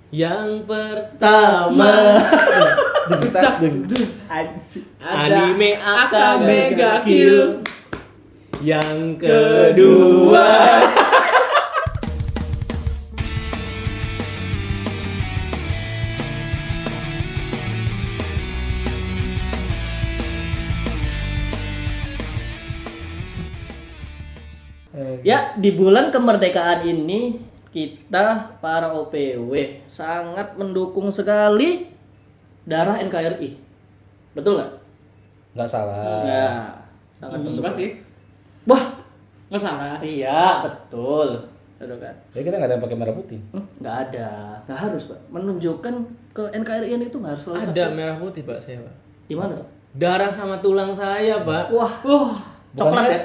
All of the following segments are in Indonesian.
Yang pertama anime Akame ga Kill. Yang kedua ya, di bulan kemerdekaan ini kita para OPW sangat mendukung sekali darah NKRI. Betul nggak? Nggak salah. Ya, sangat mendukung. Enggak sih. Wah, Enggak salah. iya betul. Betul kan? Jadi kita nggak ada yang pakai merah putih. Nggak ada, nggak harus Pak. Menunjukkan ke NKRI itu nggak harus selalu ada pakai. merah putih Pak saya Pak. Di mana tuh? Darah sama tulang saya Pak. Wah, coklat ya?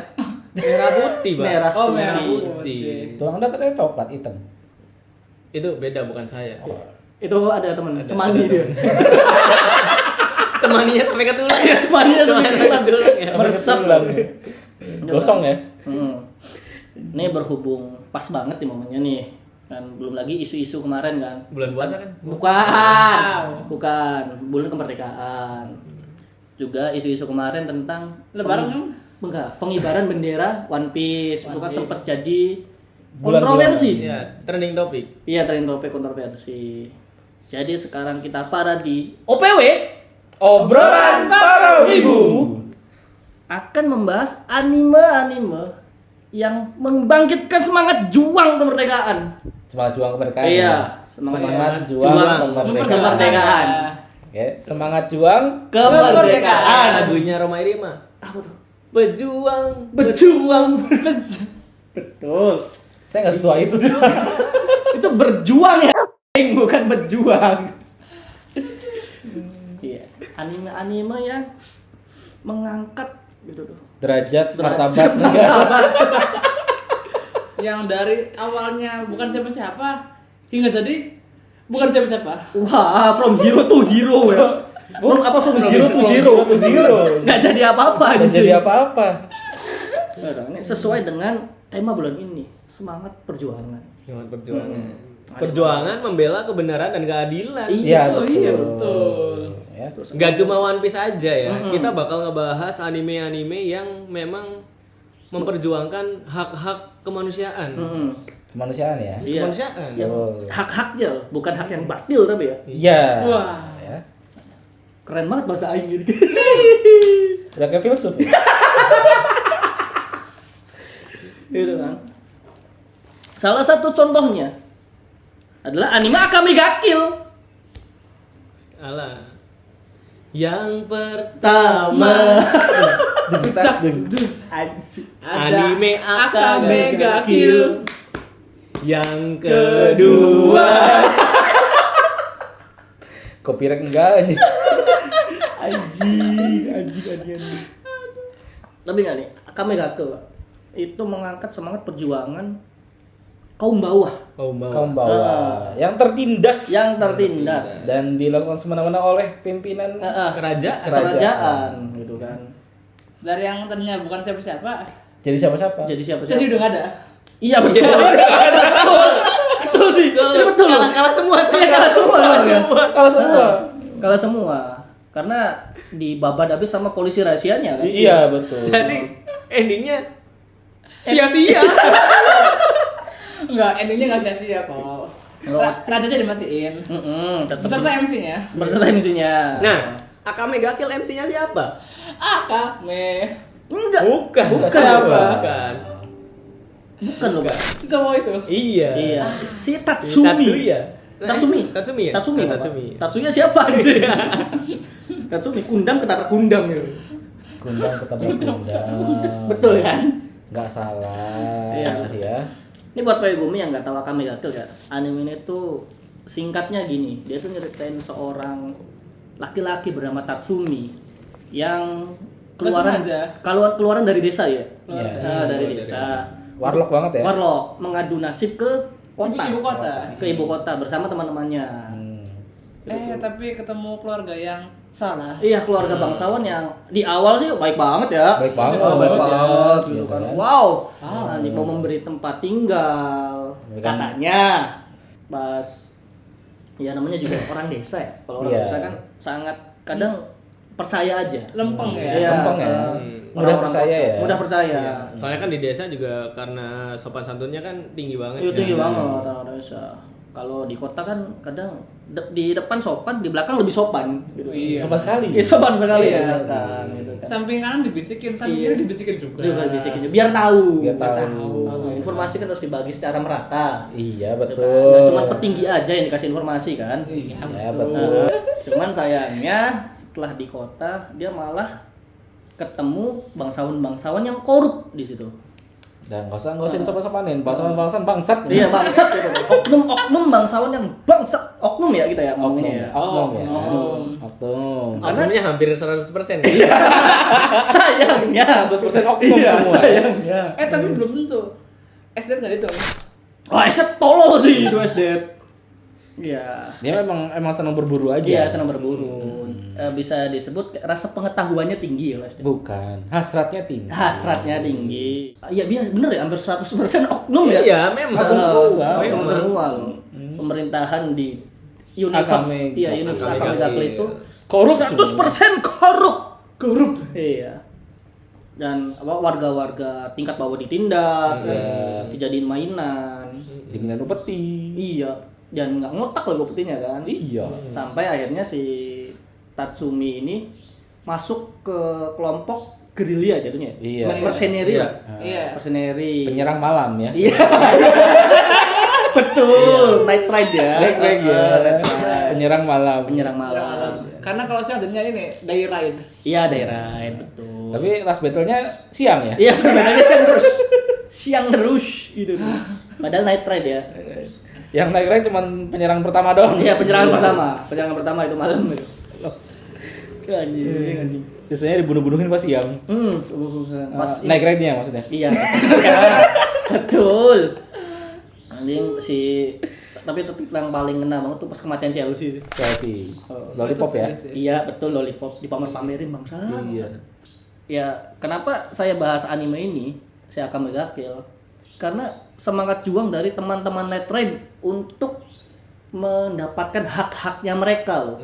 Merah putih Pak. Merah. Oh, merah merah putih. Tulang Anda katanya coklat hitam. Itu beda bukan saya. Itu ada teman cemani dia. Cemaninya sampai ke tulang. Iya, cemaninya sampai ke tulang. ya. Meresap. Tulang. Gosong ya. Ini berhubung pas banget nih momennya nih. Kan belum lagi isu-isu kemarin kan. Bulan puasa kan? Bukan. Bulan kemerdekaan. Juga isu-isu kemarin tentang Lebaran kan? Enggak, pengibaran bendera One Piece. Itu kan sempat jadi Bulan-bulan. kontroversi. Iya, trending topik. Iya, trending topik kontroversi. Jadi sekarang kita para di OPW Obrolan para ibu. akan membahas anime-anime yang membangkitkan semangat juang kemerdekaan. Semangat juang kemerdekaan. Iya, ya? semangat Juang kemerdekaan. kemerdekaan. Oke, semangat juang Kemerdekaan. Lagunya Roma Irama. Apa tuh? Berjuang. Betul. Saya nggak setua itu sih. Itu berjuang ya, bukan berjuang. Iya, anime-anime yang mengangkat gitu tuh. Derajat martabat negara. Martabat. Yang dari awalnya bukan siapa-siapa hingga jadi bukan siapa-siapa. Wah, from hero to hero ya. From zero to zero. Nggak jadi apa-apa. Nggak anjing. jadi apa-apa. Ini sesuai dengan tema bulan ini, semangat perjuangan. Semangat perjuangan. Perjuangan membela kebenaran dan keadilan. Iya, Oh, betul. iya, betul. Ya. Gak cuma One Piece aja ya. Kita bakal ngebahas anime-anime yang memang memperjuangkan hak-hak kemanusiaan. Kemanusiaan ya. Iya. Kemanusiaan. Yang Betul. hak-hak aja, bukan hak yang batil tapi ya. Iya. Wah. Ya. Keren banget bahasa aing gitu. Udah kayak filsuf. Ya? Gitu kan. Salah satu contohnya adalah anime Akame ga Kill. Alah. Yang pertama anime Akame ga Kill. Yang kedua Copyright enggak aja. Anjing. Tapi enggak nih, Akame ga Kill Pak, itu mengangkat semangat perjuangan kaum bawah. Kaum bawah yang tertindas dan dilakukan semena-mena oleh pimpinan kerajaan gitu kan. Dari yang tadinya bukan siapa-siapa jadi siapa-siapa. Jadi siapa? jadi udah nggak ada. Iya betul. Betul sih. Ini betul. kalah semua Iya, kalah semua. Kalau semua. Semua. Karena dibabat habis sama polisi rahasianya kan. Iya, betul. Jadi endingnya sia-sia. Enggak, endingnya nggak sia-sia kok. Rajanya dimatiin. Beserta MC-nya. Beserta MC-nya. Nah, Akame ga Kill MC-nya siapa? Akame. enggak. Bukan. Siapa? Bukan. Bukan loh, Pak. Si cowok itu. Iya. Iya, si Tatsumi. Tatsuya. Tatsumi. Tatsumi ya? Tatsumi. Ah, Pak. Tatsumi. Tatsuya siapa anjir? Tatsumi kundam ketabrak kundam ya. Kundang ketabrak kundang. Betul kan? Nggak salah. Iya. Ya. Ini buat Pak Gumi yang nggak tahu Akame ga Kill ya. Anime ini tuh singkatnya gini, dia tuh nyeritain seorang laki-laki bernama Tatsumi yang keluaran dari desa ya. Iya. Dari desa. Warlock banget ya. Warlock mengadu nasib ke kota. Ibu kota. Ke ibu kota bersama teman-temannya. Tapi ketemu keluarga yang salah. Iya, keluarga bangsawan yang di awal sih baik banget ya. Baik banget. Baik ya. banget gitu Gitu kan. kan. Wow. Mau memberi tempat tinggal. Ya kan. Katanya pas ya namanya juga orang desa ya. Kalau orang Iya. desa kan sangat kadang percaya aja. Lempeng ya. Iya, Lempeng ya. Mudah orang-orang percaya kota. ya. Mudah percaya. Soalnya kan di desa juga karena sopan santunnya kan tinggi banget. Itu ya. tinggi banget orang desa. Kalau di kota kan kadang di depan sopan, di belakang lebih sopan. Gitu. Iya. Sopan sekali. Iya, sopan sekali Iya. di belakang. Gitu kan. Samping kanan dibisikin, samping Iya. kiri dibisikin juga. Juga dibisikin, biar tahu. Biar tahu. Informasi kan harus dibagi secara merata. Iya, Gitu kan. betul. Nggak cuma petinggi aja yang dikasih informasi kan. Iya, Ya, betul. betul. Cuman sayangnya setelah di kota dia malah ketemu bangsawan-bangsawan yang korup di situ. Dan nggak usah disopan-sopanin, bangsawan bangsat. Iya bangsat gitu. Oknum bangsawan yang bangsat. Oknum ya kita ya ngomongnya ya. Oknum ya. Oknum. Oknum. Oknumnya hampir 100% kan? Sayangnya 100% oknum iya, semua. sayangnya. Tapi belum tentu. SD nggak dihitung. Wah, SD tolol sih itu SD. Iya. Dia emang senang berburu aja. Iya, senang berburu. Bisa disebut rasa pengetahuannya tinggi ya SD. Bukan, hasratnya tinggi. Hasratnya tinggi. Iya, bener ya, hampir 100% oknum ya. Iya, memang. Oknum semua loh. Pemerintahan di Univers, Akame- iya Universitas Akame- Akame Gakle itu Korup 100% korup. Iya. Dan warga-warga tingkat bawah ditindas, kan, dijadiin mainan. Diminta upeti. Iya, dan nggak ngotak lah petinya kan. Iya. Sampai akhirnya si Tatsumi ini masuk ke kelompok gerilya jadinya. Iya. Mercenary lah. Iya. Mercenary. Penyerang malam ya. Iya. Betul, night ride ya. Night ride ya. Night ride. Penyerang malam. Penyerang malam. Karena kalau siang jadinya ini day ride. Iya, daerah betul. Tapi last battle-nya siang ya. Iya, bedanya siang terus gitu. Padahal night ride ya. Yang naik rank cuma penyerang pertama doang. Iya, penyerangan pertama itu malam itu. Anjing. Sisanya dibunuh-bunuhin pas siang. Pas Naik rank-nya maksudnya. iya. Betul. Anjing tapi yang paling kena banget tuh pas kematian Chelsea. Chelsea. Lollipop itu ya. serius ya. Iya, betul lollipop dipamer-pamerin bangsa. Iya. Ya, kenapa saya bahas anime ini? Saya akan megakil karena semangat juang dari teman-teman Night Ride untuk mendapatkan hak-haknya mereka loh.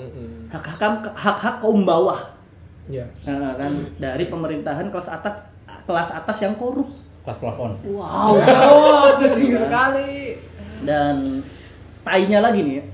Hak-hak kaum bawah. Iya. Nah, kan dari pemerintahan kelas atas yang korup. Kelas plafon. Wow. Oh, tinggi sekali. Dan tainya lagi nih ya.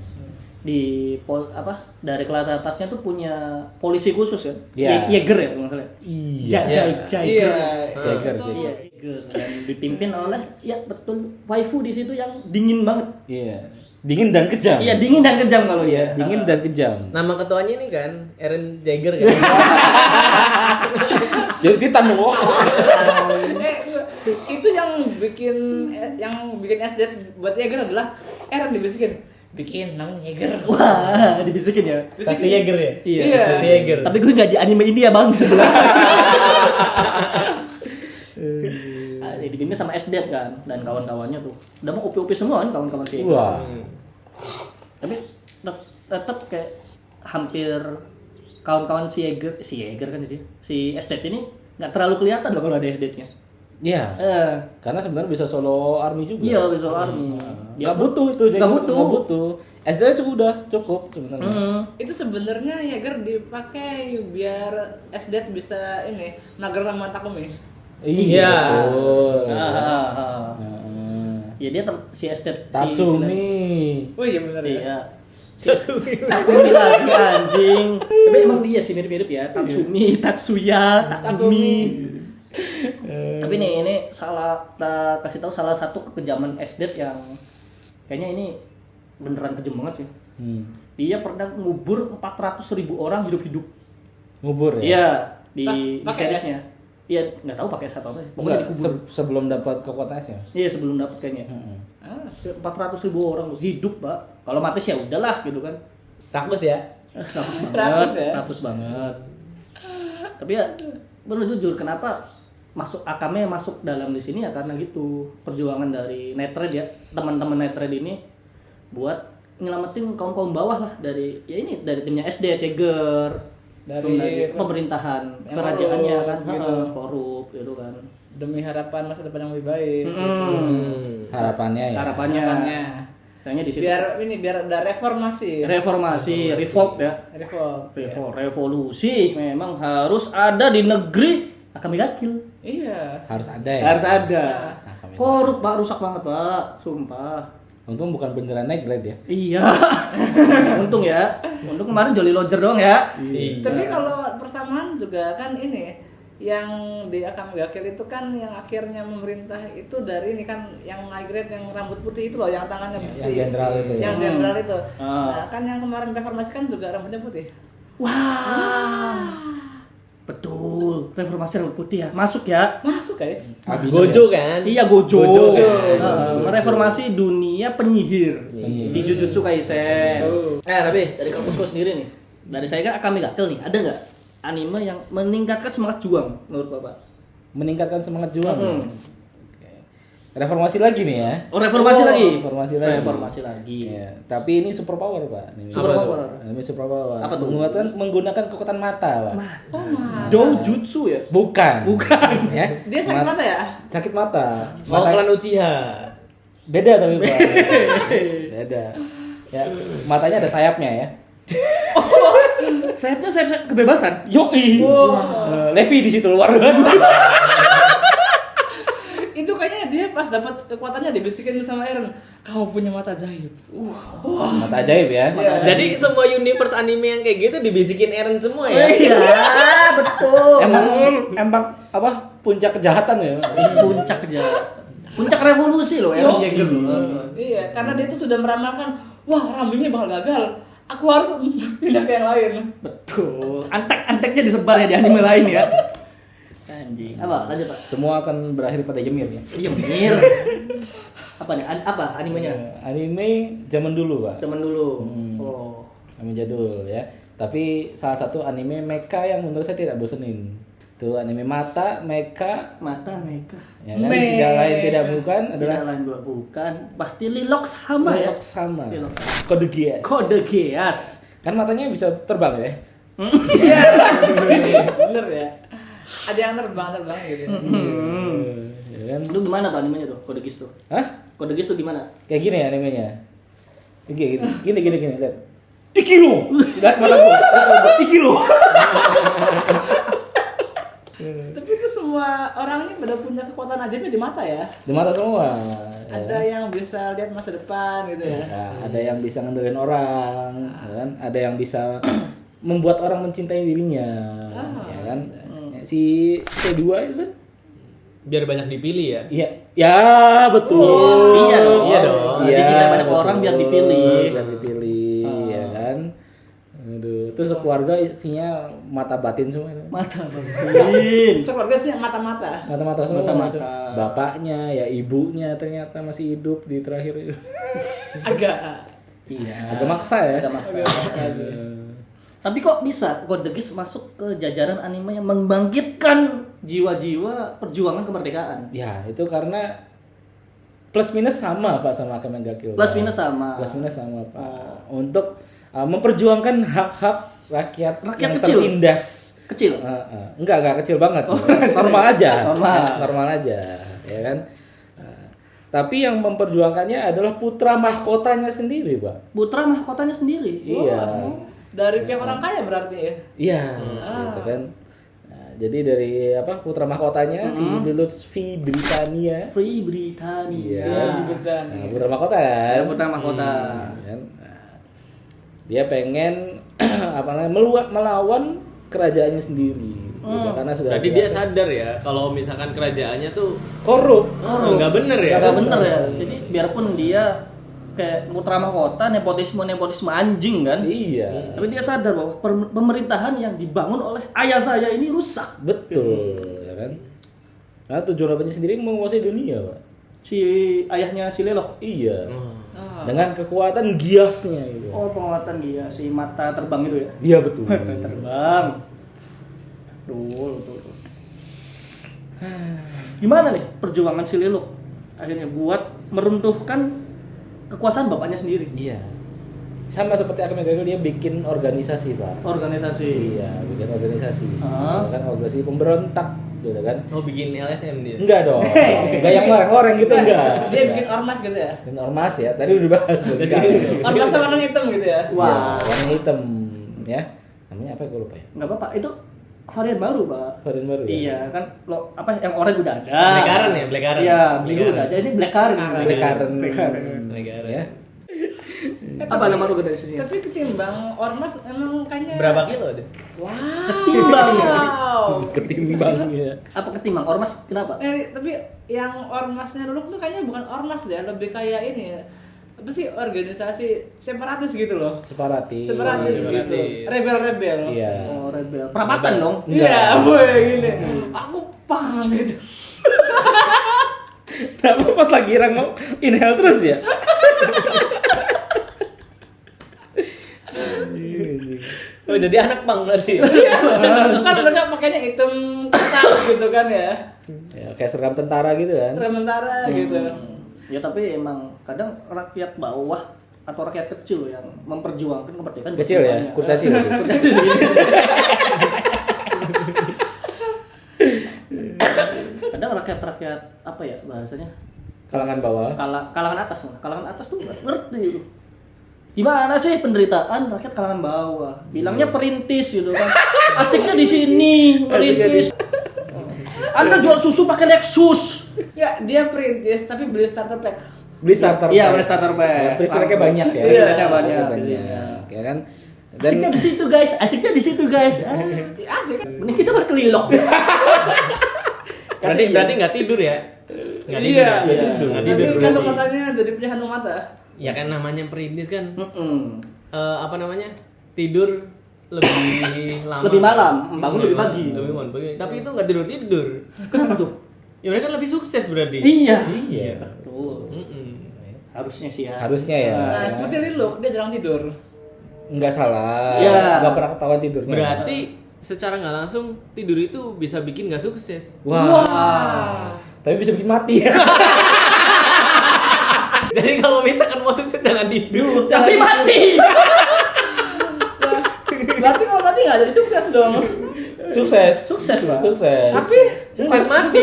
Dari kelas atasnya tuh punya polisi khusus ya. Iya. Jäger ya kalau nggak salah. Iya. Jäger. Iya. Jagger, Itu- Iya, Jäger. Dan dipimpin oleh ya betul waifu di situ yang dingin banget. Iya. Dingin dan kejam. Iya, dingin dan kejam kalau dia. Dingin dan kejam. Nama ketuanya ini kan Eren Jaeger kan? Jadi Titan dong. Itu yang bikin SD buat Jäger adalah Eren dibisikin bikin namanya Jäger. Wah, dibisikin ya. Saksi Jaeger ya? Iya. Saksi Jaeger. Tapi gue nggak di anime ini ya bang sebelah. Dipimpin sama SD kan dan kawan-kawannya tuh. Udah mau upi-upi semua kan kawan-kawan si Jäger. Wah. Tapi tetap kayak hampir kawan-kawan si Jäger kan jadi si SD ini nggak terlalu kelihatan loh kalau ada SD-nya. Iya. Karena sebenarnya bisa solo army juga. Iya, bisa army. Gak butuh itu. Nggak butuh. Gak butuh. SD cukup sebenarnya. Itu sebenarnya Jäger dipakai biar SD bisa ini nagar sama Takumi. Iya. Betul. Ya dia si SD Tatsumi. Oh iya benar ya. Iya. Takumi lagi anjing. Tapi emang dia sih mirip-mirip ya. Tatsumi, Tatsuya, Takumi. Tapi nih ini kasih tahu salah satu kekejaman SD yang kayaknya ini beneran kejam banget sih. Dia pernah ngubur 400.000 orang hidup-hidup. Ngubur ya? Iya, di Pakai seriesnya. Iya, nggak tahu pakai apa apa. Pokoknya Enggak, dikubur. sebelum dapat kekuatan esnya. Iya, sebelum dapat kayaknya. 400.000 orang loh, hidup, Pak. Kalau mati sih ya udahlah gitu kan. Rakus ya? Rakus ya? Rakus banget. Tapi ya perlu jujur kenapa Akame masuk dalam di sini ya karena gitu perjuangan dari Netrad ya, teman-teman Netrad ini buat nyelamatin kaum bawah lah dari timnya SD Jäger, dari pemerintahan yang kerajaannya korup, kan gitu. Korup gitu kan. Demi harapan masa depan yang lebih baik. Harapannya ya. Harapannya. Kayaknya di situ. Biar ada reformasi. Revolt ya. Revolusi memang harus ada di negeri Akame ga Kill. Iya. Harus ada ya. Harus ada. Akame ga Kill. Korup Pak, rusak banget Pak, sumpah. Untung bukan beneran naik grade ya. Iya. Untung ya. Untung kemarin Jolly Roger doang ya. Iya. Tapi kalau persamaan juga kan ini yang di Akame ga Kill itu kan yang akhirnya memerintah itu dari ini kan yang migrate yang rambut putih itu loh, yang tangannya besi. Yang jenderal itu ya. Yang jenderal itu. Ah. Nah, kan yang kemarin reformasi kan juga rambutnya putih. Wah. Betul. Reformasi rambut putih ya. Masuk ya. Masuk guys. Habis Gojo kan? Iya Gojo. Gojo kan? Mereformasi dunia penyihir Iya. di Jujutsu Kaisen. Betul. Tapi dari kampusku sendiri nih, dari saya kan Akame ga Kill nih, ada nggak anime yang meningkatkan semangat juang menurut Bapak? Meningkatkan semangat juang. Hmm. Reformasi lagi nih ya. Oh, reformasi lagi. Reformasi lagi. Reformasi lagi. Ya, tapi ini super power, Pak. Ini Super power. Ini super power. Apa tuh? Menggunakan kekuatan mata, Pak. Oh my. Doujutsu ya? Bukan. Ya. Dia sakit mata ya? Sakit mata. Oh, klan Uchiha. Beda tapi, Pak. Beda. Ya, matanya ada sayapnya ya. Sayapnya sayap kebebasan. Yoi. Levi di situ luar. Itu kayaknya dia pas dapat kekuatannya dibisikin sama Eren, kamu punya mata ajaib. Mata ajaib ya. Jadi semua universe anime yang kayak gitu dibisikin Eren semua ya? Iya, betul. Emang apa puncak kejahatan ya? Puncak kejahatan. Puncak revolusi loh Eren Jaeger. Iya, karena dia tuh sudah meramalkan, wah rambutnya bakal gagal. Aku harus pindah ke yang lain. Betul. Antek-anteknya disebar ya di anime lain ya. Anjing. Apa? Lanjut, Pak. Semua akan berakhir pada Ymir ya. Iya, Mir. Apa nih? Apa animenya? Anime zaman dulu, Pak. Zaman dulu. Hmm. Oh. Anime jadul ya. Tapi salah satu anime mecha yang menurut saya tidak bosenin. Tuh anime mata, mecha, Mata mereka. ya kan? Tidak lain tidak bukan adalah Tidak lain bukan. Pasti Lilox sama ya. Lilox sama. Lilox. Kode Geass. Kode Geass. Kan matanya bisa terbang ya. Iya, bener ya. Ada yang terbang gitu. Ya kan? Lu gimana tuh animenya tuh? Kode Geass tuh. Hah? Kode Geass tuh gimana? Kayak gini ya animenya. Gini, lihat. Ikiro. Lihat mata gua. Ikiro. Tapi itu semua orangnya pada punya kekuatan ajaibnya di mata ya. Di mata semua. Ya. Ada yang bisa lihat masa depan gitu ya. Ya, ada yang bisa ngandelin orang, ya kan? Ada yang bisa membuat orang mencintai dirinya, ya kan? Si C2 itu kan? Biar banyak dipilih ya? Iya, ya betul. Iya dong. Iya dong. Jadi jika banyak betul. orang biar dipilih. Biar dipilih, ya kan? Aduh, itu sekeluarga isinya mata batin semua itu. Mata batin. Sekeluarga sih mata-mata. Mata-mata semua. Mata-mata. itu. Bapaknya, ya ibunya ternyata masih hidup di terakhir itu. Agak. Iya. Agak maksa ya. Agak maksa. Tapi kok bisa Code Geass masuk ke jajaran anime yang membangkitkan jiwa-jiwa perjuangan kemerdekaan? Ya, itu karena plus minus sama Pak sama Akame ga Kill. Plus minus sama. Plus minus sama Pak. Untuk memperjuangkan hak-hak rakyat Rakyat yang kecil. tertindas. Kecil. Enggak kecil banget sih. Normal aja. Normal aja, ya kan? Tapi yang memperjuangkannya adalah putra mahkotanya sendiri, Pak. Putra mahkotanya sendiri. Iya. Dari pihak orang kaya berarti ya. Iya, gitu kan. Nah, jadi dari putra mahkotanya si Lutfi Britania. Free Britania. Iya. Nah, putra mahkota kan? Ya, putra mahkota. Kan? Nah, dia pengen melawan kerajaannya sendiri. Gitu, karena sudah Berarti dia sadar ya kalau misalkan kerajaannya tuh korup. nggak bener ya? Gak bener ya. Jadi biarpun dia kayak putra mahkota, nepotisme anjing kan. Iya. Tapi dia sadar bahwa pemerintahan yang dibangun oleh ayah saya ini rusak. Betul, ya kan? Nah, tujuan apanya sendiri menguasai dunia, Pak. Si ayahnya si Leloh. Iya. Dengan kekuatan giasnya gitu. Oh, penguatan dia si mata terbang itu ya. Iya betul. Mata terbang. Tuh. Gimana nih perjuangan si Leloh akhirnya buat meruntuhkan kekuasaan bapaknya sendiri? Iya. Sama seperti Akame ga Kill, dia bikin organisasi, Pak. Organisasi. Iya, bikin organisasi. Ah. Kan organisasi pemberontak gitu kan. Oh, bikin LSM dia. Enggak dong. Enggak yang goreng gitu enggak. Dia bikin ormas gitu ya. Dan ormas ya. Tadi udah dibahas. Ormasnya warna hitam gitu ya. Wah. Ya, warna hitam ya. Namanya apa ya, gue lupa ya. Nggak apa-apa, itu varian baru, Pak. Varian baru ya. Iya, kan lo apa yang orange udah ada. Blackcurrant ya, blackcurrant. Iya, blackcurrant udah ada. Ini blackcurrant. Blackcurrant. Blackcurrant. Ya. Apa nama lu dari sini? Tapi ketimbang ormas emang kayaknya Berapa kilo dia? Wow. Ketimbang ya? Ketimbang ya. Apa ketimbang? Ormas kenapa? Tapi yang ormasnya dulu tuh kayaknya bukan ormas deh, lebih kayak ini ya. Apa sih, organisasi separatis gitu loh. Separatis. Separatis gitu. Separatis. Rebel-rebel. Iya. Oh, rebel. Perapatan dong. Iya, boy gini. Aku paham gitu. Kenapa pas lagi Irang mau inhale terus ya? Oh, jadi anak pang berarti. Iya, kan mereka pakainya hitam ketat gitu kan ya. Ya, kayak seragam tentara gitu kan. Sementara gitu. Ya tapi emang kadang rakyat bawah atau rakyat kecil yang memperjuangkan kemerdekaan Kecil ya, semuanya. kurcaci. Kadang rakyat-rakyat apa ya bahasanya? Kalangan bawah. Kalangan atas tuh nggak ngerti gitu. Gimana sih penderitaan rakyat kalangan bawah? Bilangnya perintis gitu kan. Asiknya di sini, perintis. Anda jual susu pakai Lexus. Ya, dia perintis tapi beli starter pack. Beli starter Iya, pack. beli starter pack. Privilege-nya banyak ya. Iya, Privilege-nya banyak. banyak. Ya kan. Asiknya di situ guys, asiknya di situ guys. Ya, asik kan? Mending kita berkelilok. Berarti nggak tidur ya? Nggak tidur. Iya, ya? iya. Nggak Nanti tidur. kantong berarti. matanya jadi punya kantong mata. Ya kan namanya perintis kan Mm-mm. apa namanya? Tidur lebih lama. Lebih malam, bangun lebih pagi. Lebih malam, pagi. Tapi itu nggak tidur. Kenapa tuh? Ya mereka lebih sukses berarti. Iya. Iya. Betul. Mm-mm. Harusnya sih ya. Harusnya ya. Nah, seperti Lilo, dia jarang tidur. Enggak salah. Iya. Enggak pernah ketahuan tidurnya. Berarti secara nggak langsung tidur itu bisa bikin nggak sukses. Wah. Tapi bisa bikin mati. Jadi kalau misalkan mau sukses jangan tidur. Tapi mati. Berarti kalau mati nggak jadi sukses dong. Sukses. Sukses, Pak. Sukses. Tapi Sukses mati.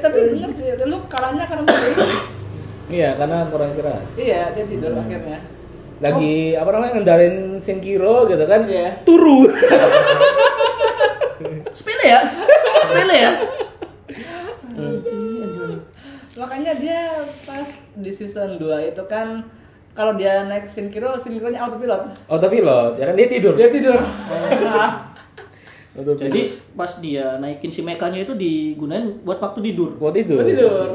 tapi bener sih, lu kalahnya karena tidur. Iya, karena kurang istirahat. Iya, dia tidur akhirnya. Lagi apa namanya ngendarin Senkiro gitu kan. Iya. Turu. Sepele ya? Sepele ya? Makanya dia pas di season 2 itu kan kalau dia naik Shinkironya autopilot. Autopilot, ya kan dia tidur. Dia tidur. Autopilot. Jadi pas dia naikin si mekanya itu digunain buat waktu tidur. buat tidur. Buat tidur.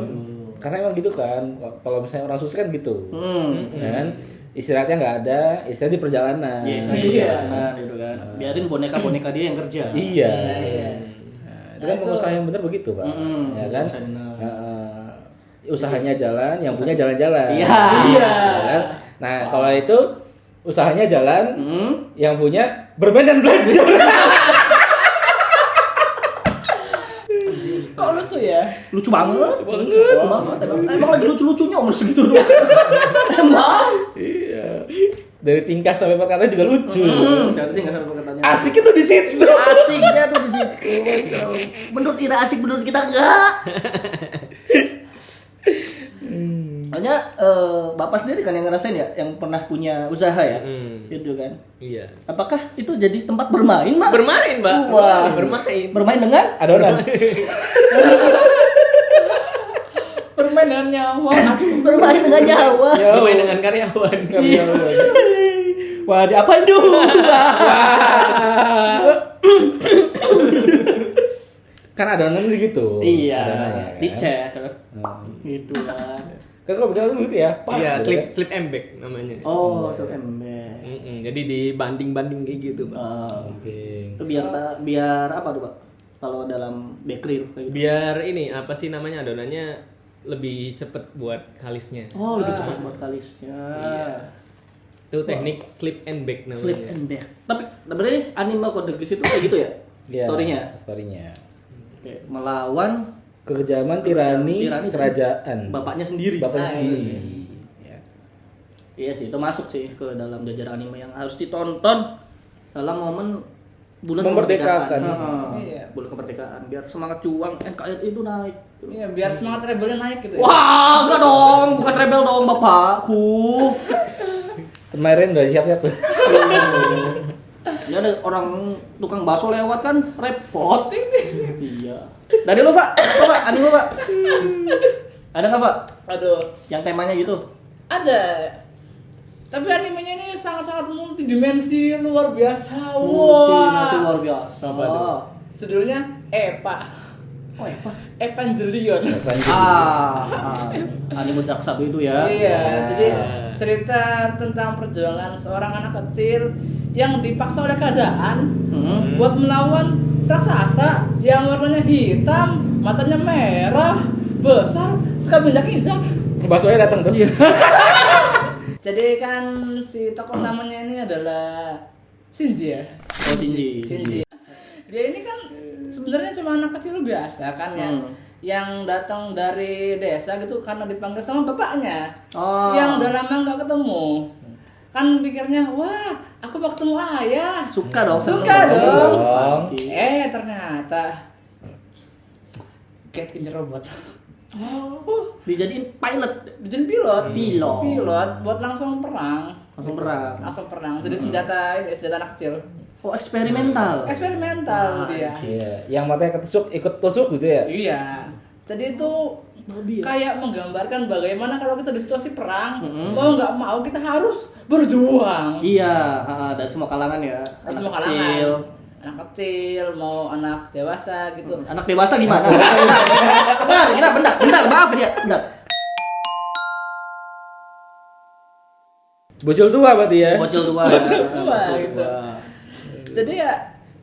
Karena emang gitu kan. Kalau misalnya orang sukses kan gitu. Ya kan? Istirahatnya nggak ada, istirahat di perjalanan. Iya. Nah, gitu kan. Biarin boneka-boneka dia yang kerja. Iya. Iya. Itu kan pengusaha yang benar begitu, Pak. Ya kan? Pengusaha benar. Usahanya jalan, yang punya jalan-jalan. Iya. Ya kan? Nah, kalau itu usahanya jalan, yang punya bermain dan belajar. Kok lucu ya? Lucu banget. Lucu banget. Emang lagi lucu-lucunya umur segitu doang. Emang. Iya. Dari tingkah sampai perkataan juga lucu. Berarti nggak sampai perkataannya. Asik itu di situ. Asiknya tuh di situ. Menurut Ira asik, menurut kita enggak. Hanya Bapak sendiri kan yang ngerasain ya, yang pernah punya usaha ya, gitu kan. Iya. Apakah itu jadi tempat bermain, Pak? Bermain, Mbak. Wah. Bermain. Bermain dengan Adonan. Bermain dengan nyawa. Aduh. bermain dengan nyawa. Bermain dengan karyawan. Wah, diapain dulu? Kan adonan gitu. Iya, Adonannya, kan? dicek. Gitu kan. Kan kalau bilang gitu ya, Pak. Iya, gitu kan. slip and back namanya. Oh, so ember. Jadi dibanding-banding kayak gitu, Pak. Oke. Itu biar apa tuh, Pak? Kalau dalam bakery kayak gitu. Biar ini apa sih namanya adonannya lebih cepet buat kalisnya. Oh, lebih cepat buat kalisnya. Itu teknik slip and back namanya. Slip and back. Tapi sebenarnya anime Code Geass itu kayak gitu ya? Iya, Story-nya. Story-nya. Oke, melawan Kekejaman tirani Tirani kerajaan. bapaknya sendiri. Bapaknya Ah, sendiri. iya Ya. Iya sih, itu masuk sih ke dalam jajar anime yang harus ditonton dalam momen bulan Memerdekakan. Iya. Bulan kemerdekaan biar semangat juang NKRI itu naik. Iya, biar semangat rebelnya naik gitu ya. Wah, enggak dong, bukan rebel dong bapakku. Kemarin udah siap-siap tuh. Ini ada orang tukang bakso lewat kan repot ini. Iya. Dari lu Pak, Pak, anime lu Pak. Ada nggak Pak? Aduh, Yang temanya gitu? ada. Tapi animenya ini sangat-sangat multidimensi luar biasa. Nanti Wah. luar biasa. Apa tuh? Judulnya Epa. Oh, apa? Evangelion. Anime Dark Sabu itu ya. Iya, jadi cerita tentang perjuangan seorang anak kecil yang dipaksa oleh keadaan buat melawan raksasa yang warnanya hitam, matanya merah, besar, suka injak-injak. Baksonya datang tuh. Jadi kan si tokoh utamanya ini adalah Shinji ya. Oh, Shinji. Dia ini kan sebenarnya cuma anak kecil biasa kan yang datang dari desa gitu karena dipanggil sama bapaknya. Oh. Yang udah lama nggak ketemu. Kan pikirnya, wah, aku mau ketemu ayah. Suka dong. Suka seneng dong. Pasti. Ternyata Get in the Robot. Dijadiin pilot, Jadi pilot. Pilot. Pilot buat langsung perang. langsung perang. Jadi senjata anak kecil. Oh, eksperimental. Eksperimental dia. Iya, yang matanya ketusuk ikut tusuk gitu ya. Iya. Jadi itu kayak menggambarkan bagaimana kalau kita di situasi perang, mau nggak mau kita harus berjuang. Iya, dari semua kalangan ya. Dari semua Anak kalangan. kecil. Anak kecil, mau anak dewasa gitu. Anak dewasa gimana? Bentar, maaf dia. Bentar. Bocil tua berarti ya. Bocil tua. Tua, gitu. Jadi ya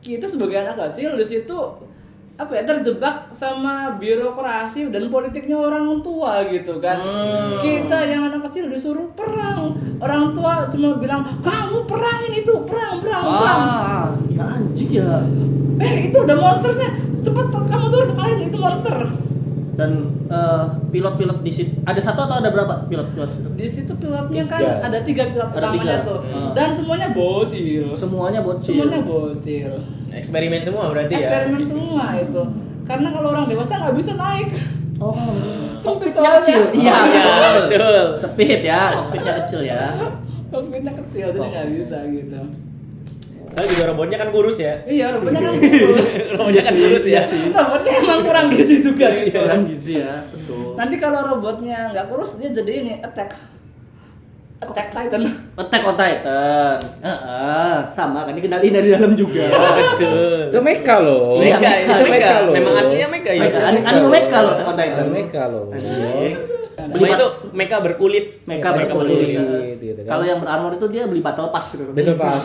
kita sebagai anak kecil di situ terjebak sama birokrasi dan politiknya orang tua gitu kan. Kita yang anak kecil disuruh perang. Orang tua cuma bilang, "Kamu perangin itu, perang." Ya anjing ya. Itu ada monsternya. Cepat kamu turun kalian itu monster. Dan pilot-pilot di situ ada satu atau ada berapa pilot-pilot situ? Di situ pilotnya kan Tiga. ada 3 pilot Ada utamanya 3. tuh. Dan semuanya bocil. Semuanya bocil. Semuanya bocil. Eksperimen semua berarti ya. Eksperimen semua itu. Karena kalau orang dewasa nggak bisa naik. Oh, Sempit kokpitnya kecil. soalnya. Iya, betul. Sepit ya, kokpitnya kecil ya. Kokpitnya kecil jadi nggak bisa gitu. Tapi juga robotnya kan kurus ya. Iya, robotnya kan kurus. Robotnya kan kurus ya. Robotnya emang kurang gizi juga gitu. Kurang gizi ya, betul. Nanti kalau robotnya nggak kurus dia jadi ini Attack Titan. Attack on Titan. Sama kan dikendaliin dari dalam juga. Betul. Itu mecha loh. Iya, Meka, itu Meka Meka. loh. Memang aslinya Meka ya. Meka, anime Meka loh Attack on Titan. Mecha loh. Cuma itu Meka berkulit. Meka Meka berkulit. berkulit, gitu kan. Kalau yang berarmor itu dia beli battle pass gitu. Betul pas.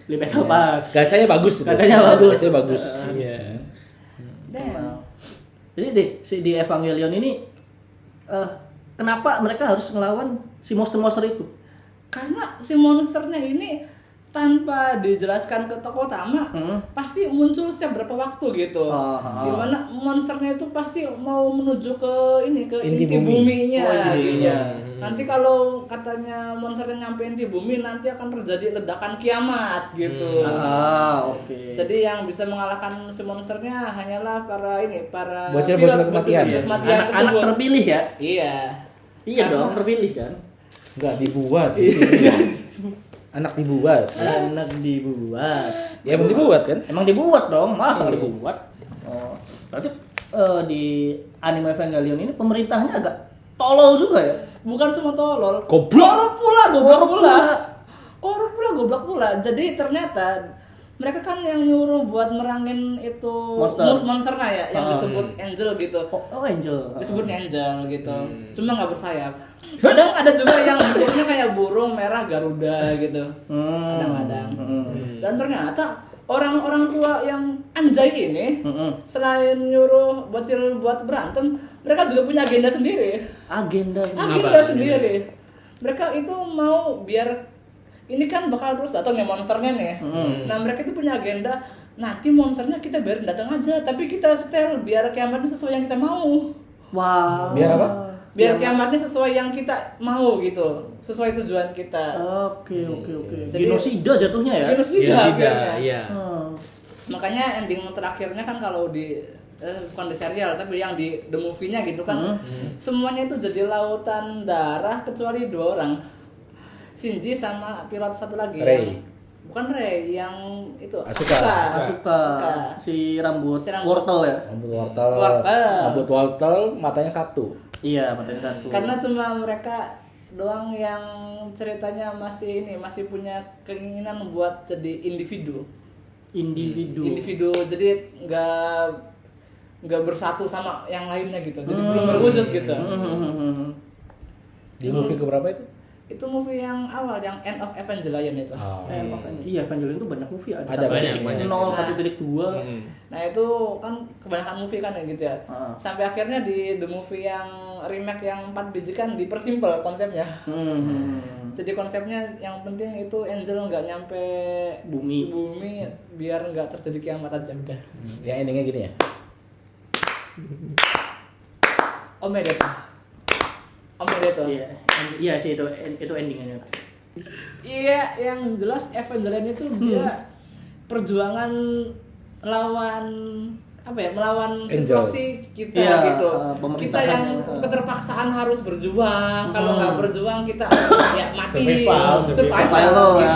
Beli battle pass. Gacanya bagus. itu. Gacanya bagus. Itu bagus. Iya. Jadi di Evangelion ini kenapa mereka harus ngelawan si monster-monster itu? Karena si monsternya ini tanpa dijelaskan ke tokoh utama pasti muncul setiap berapa waktu gitu. Dimana monsternya itu pasti mau menuju ke Inti inti bumi. buminya gitu. iya. Nanti kalau katanya monsternya nyampe inti bumi nanti akan terjadi ledakan kiamat gitu. Oke. Jadi yang bisa mengalahkan si monsternya hanyalah para Bocil-bocil pilot kematian. kematian Anak-anak tersebut. terpilih ya? Iya. Iya Karena- dong, terpilih kan? Enggak dibuat. Anak dibuat. Anak dibuat. Ya emang dibuat kan? Emang dibuat dong, masa nggak dibuat? Oh, berarti di anime Evangelion ini pemerintahnya agak tolol juga ya? Bukan cuma tolol. Goblok. Korup pula, goblok pula. Jadi ternyata mereka kan yang nyuruh buat merangin itu monsternya ya, yang disebut Angel gitu. Oh Angel. Disebutnya Angel gitu. Cuma nggak bersayap. Kadang ada juga yang bentuknya kayak burung merah Garuda gitu. Kadang-kadang. Dan ternyata orang-orang tua yang anjay ini selain nyuruh bocil buat berantem, mereka juga punya agenda sendiri. Agenda Sendiri. Mereka itu mau biar ini kan bakal terus datang nih monsternya nih. Nah mereka itu punya agenda, nanti monsternya kita biarin datang aja, tapi kita setel biar kiamatnya sesuai yang kita mau. Wah. Biar apa? biar kiamatnya sesuai yang kita mau gitu, sesuai tujuan kita. Oke. Jadi- Genosida jatuhnya ya. Genosida akhirnya. iya. Makanya ending terakhirnya kan kalau di bukan di serial tapi yang di the movie-nya gitu kan, semuanya itu jadi lautan darah kecuali 2 orang, Shinji sama pilot satu lagi Rei. bukan Rei, yang itu Asuka. Asuka. Si rambut Si rambut. wortel ya. Rambut wortel, matanya 1. Iya, matanya 1. karena cuma mereka doang yang ceritanya masih punya keinginan buat jadi individu, jadi nggak bersatu sama yang lainnya gitu, jadi belum berwujud gitu. Di movie keberapa itu? Itu movie yang awal, yang End of Evangelion itu. Oh. Iya, Evangelion itu banyak movie ada. Ada Sampai banyak. 01.2. Nah itu kan kebanyakan movie kan ya gitu ya. Ah. Sampai akhirnya di the movie yang remake yang 4 biji kan dipersimpel konsepnya. Jadi konsepnya yang penting itu Angel nggak nyampe Bumi. biar nggak terjadi kiamat aja udah. Yang endingnya gini ya. Omedeto. Iya sih itu endingannya. Iya, yang jelas Evangelion itu dia perjuangan melawan melawan Angel. situasi kita Iya, gitu. pemerintahan Kita yang itu. keterpaksaan harus berjuang. Kalau nggak berjuang kita ya mati. Survival gitu. ya.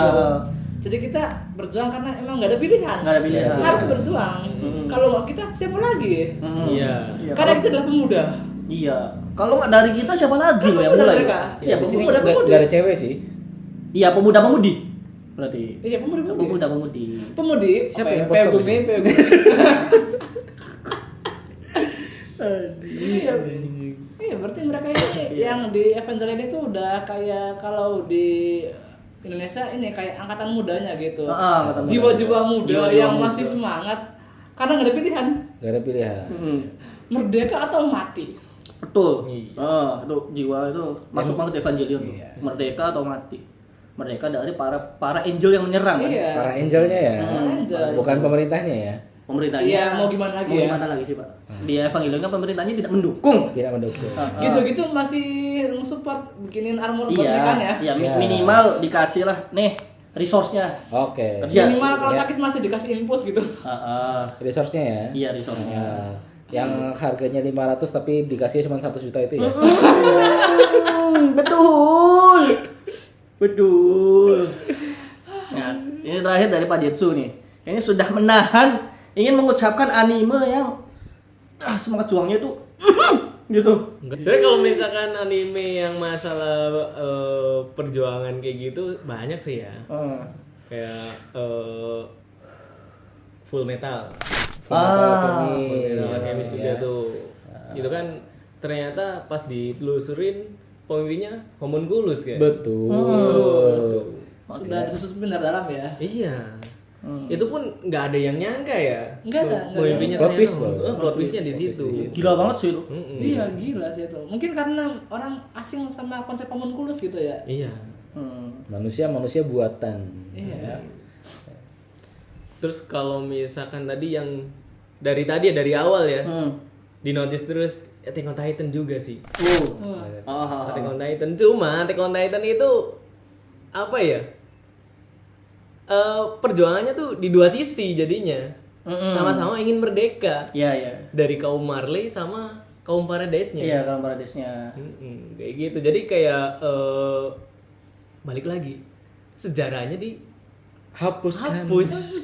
Jadi kita berjuang karena emang nggak ada pilihan. Nggak ada pilihan. Harus berjuang. Kalau nggak kita siapa lagi? Iya. Karena kita adalah pemuda. Iya. Kalau nggak dari kita siapa lagi Kan loh yang pemuda mulai? mereka. Iya, Di sini pemuda-pemudi. nggak ada cewek sih. Iya, pemuda-pemudi. Berarti. Iya pemuda-pemudi. Pemuda-pemudi. Pemudi. Siapa Oke, yang impostor Pegumi, sih? Pegumi. Iya. Iya, berarti mereka ini yang di Evangelion itu udah kayak kalau di Indonesia ini kayak angkatan mudanya gitu. Angkatan muda. Jiwa-jiwa muda Jiwa-jiwa yang muda. masih semangat karena nggak ada pilihan. Nggak ada pilihan. Merdeka atau mati. Betul. Iya. Itu jiwa itu masuk banget Evangelion. Iya. Merdeka atau mati. Merdeka dari para angel yang menyerang kan? Iya. Para angelnya ya. Angel. Bukan pemerintahnya ya. Pemerintahnya. Iya, mau gimana lagi ya? Gimana lagi sih, Pak? Di Evangelion kan pemerintahnya tidak mendukung. Tidak mendukung. Gitu-gitu masih nge-support bikinin armor buat mereka ya. Iya, Iya. minimal dikasih lah nih resource-nya. Oke. Kerja. Minimal kalau Ya. sakit masih dikasih infus gitu. Resource-nya ya. Iya, resource-nya. Nah, yang harganya 500 tapi dikasih cuma 100 juta itu ya. Betul. Nah, ini terakhir dari Pak Jetsu nih. Ini sudah menahan ingin mengucapkan anime yang semangat juangnya itu gitu. Sebenarnya kalau misalkan anime yang masalah perjuangan kayak gitu banyak sih ya. Kayak Full Metal. Full Metal Alchemist juga tuh. Itu kan ternyata pas ditelusurin pemimpinnya homunculus kan. Betul. Sudah disusun benar dalam ya. Iya. Itu pun nggak ada yang nyangka ya. Nggak ada. Pemimpinnya Plot twist ternyata, loh. plot twistnya di situ. Gila banget sih itu. Iya gila sih itu. Mungkin karena orang asing sama konsep homunculus gitu ya. Iya. Manusia buatan. Iya. Terus kalau misalkan tadi yang dari awal ya, di notice terus Attack on Titan juga sih. Attack on Titan, cuma Attack on Titan itu apa ya? Perjuangannya tuh di dua sisi jadinya. Sama-sama ingin merdeka. Iya. Dari kaum Marley sama kaum Paradise-nya. Iya, kalau Paradise-nya. Kayak gitu. Jadi kayak balik lagi sejarahnya Hapus.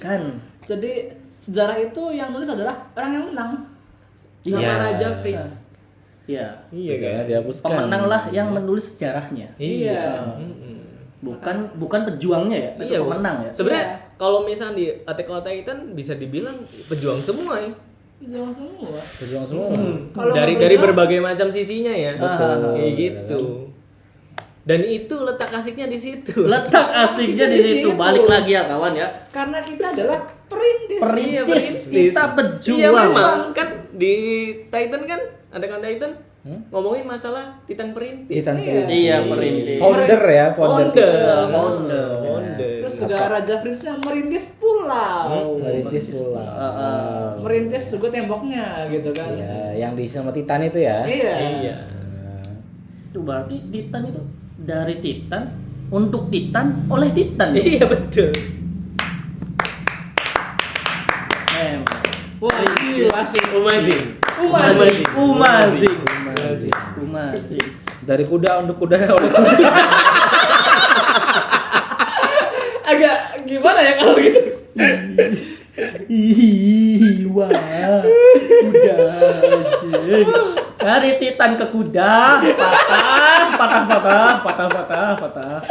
Kan. Jadi sejarah itu yang nulis adalah orang yang menang. sama Iya. Raja Fritz. Iya. Iya kan? Kayaknya dihapuskan. Pemenang lah yang menulis sejarahnya. Iya. Bukan pejuangnya ya, tapi Iya, pemenang ya. Sebenarnya Iya. kalau misalnya di Attack on Titan bisa dibilang pejuang semua ya. Jangan semua. Berjuang semua. Kalau dari merdeka- berbagai macam sisinya ya. Betul. Kayak gitu. Dan itu letak asiknya di situ. Letak asiknya di situ. Balik lagi ya kawan ya. Karena kita adalah perintis. Iya, Perintis, kita pejuang. Iya memang kan di Titan kan Attack on Titan ngomongin masalah Titan perintis. Titan Iya. Iya, perintis. Founder ya, Founder. Founder. Terus juga Raja Fritznya merintis pulau. Merintis pula. Merintis juga temboknya gitu kan. Ya, yang diisi sama Titan itu ya. Iya. Iya. Itu berarti Titan itu dari Titan untuk Titan oleh Titan. Iya betul. Wah, gila sih. Umazing. Dari kuda untuk kuda oleh kuda. Agak gimana ya kalau gitu? Wah, kuda aja. Dari Titan ke kuda, patah.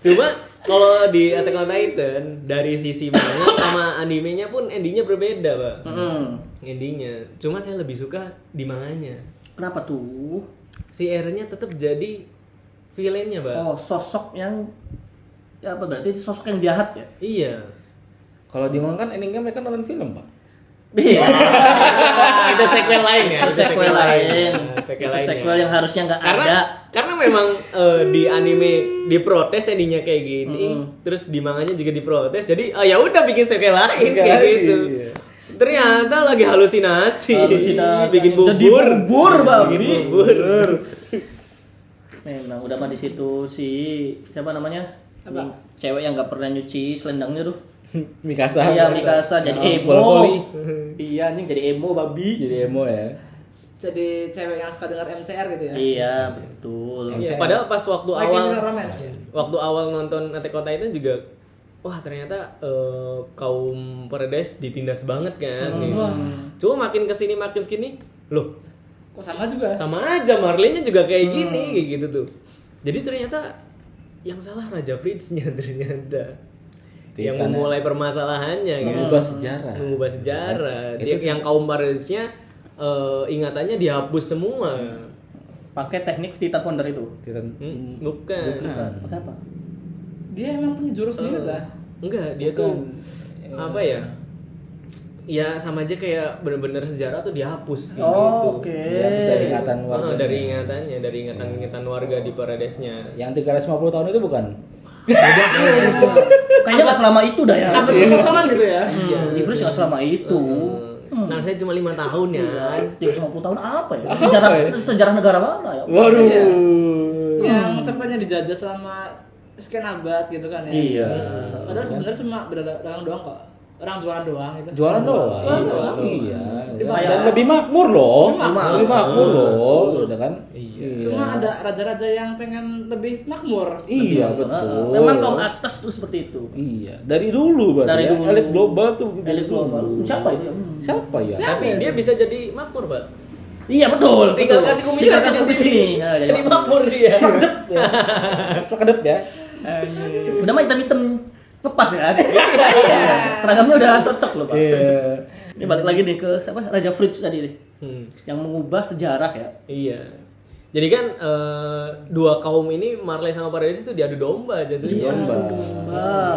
Cuma kalau di Attack on Titan dari sisi manga sama animenya pun endingnya berbeda, Pak. Endingnya. Cuma saya lebih suka di manganya. Kenapa tuh? Si Eren-nya tetap jadi villain-nya, Pak. Oh, sosok yang ya apa berarti itu sosok yang jahat ya? Iya. Kalau di manga kan endingnya mereka nonton film, Pak. Iya. Itu sequel lain ya. Itu sequel lain. Sequel Itu lainnya. sequel yang harusnya nggak ada. Karena memang di anime diprotes endingnya kayak gini, terus di manganya juga diprotes. Jadi ya udah bikin sequel lain kayak gitu. Iya. Ternyata lagi halusinasi. Bikin bubur. Jadi bubur, babi. Bikin bubur. Memang udah mah di situ si siapa namanya? Apa? Cewek yang nggak pernah nyuci selendangnya tuh. Mikasa. Iya, Mikasa jadi emo. Bola-voli. Iya, anjing jadi emo babi. Jadi emo ya. Jadi cewek yang suka dengar MCR gitu ya. Iya, betul. Iya, padahal pas waktu My awal Chemical Romance. waktu awal nonton Attack on Titan juga wah ternyata kaum Paradise ditindas banget kan. gitu. Wah. Cuma makin kesini loh Kok sama juga? sama aja Marley-nya juga kayak gini kayak gitu tuh. Jadi ternyata yang salah Raja Fritz-nya ternyata. Yang Karena memulai permasalahannya kan. mengubah sejarah. Mengubah sejarah. Itu Dia sih. yang kaum Paradise-nya ingatannya dihapus semua. Pakai teknik Titan Founder itu. Titan. Bukan. Pakai apa? Dia emang punya jurus sendiri tuh. Enggak, dia tuh apa ya? Ya sama aja kayak bener-bener sejarah tuh dihapus gitu. Oh, oke. Dia bisa ingatan warga. Dari ingatannya, dari ingatan warga di Paradise-nya. Yang 350 tahun itu bukan? Kayaknya nggak selama itu dah ya. Hampir kekosongan gitu ya. Iya, Inggris nggak selama itu. Nah, saya cuma 5 tahun ya kan. 350 tahun apa ya? Apa ya? Sejarah negara mana ya? Waduh. Iya. Yang ceritanya dijajah selama sekian abad gitu kan ya. Iya. Padahal sebenarnya cuma berdagang doang kok. Orang jualan doang itu. Jualan doang. Jualan doang. Iya. Dibayar. Dan lebih makmur loh. Lebih makmur loh, udah kan? Iya. Cuma ada raja-raja yang pengen lebih makmur. Iya, betul. Memang kaum atas tuh seperti itu. Iya, dari dulu berarti. Dari ya. dulu. Elit global tuh begitu. Elit global. Siapa itu? Siapa ya? Tapi dia bisa jadi makmur, Pak. Iya betul. Tinggal betul. kasih komisi Tinggal aja kasih di komisi. sini. Nah, Jadi makmur dia. Sekedep ya. Sekedep ya. Udah mah hitam-hitam lepas ya. Iya. Seragamnya udah cocok loh, Pak. Iya. Ini balik lagi nih ke siapa? Raja Fritz tadi nih. Yang mengubah sejarah ya. Iya. Jadi kan dua kaum ini Marley sama Paradise itu diadu domba jadinya.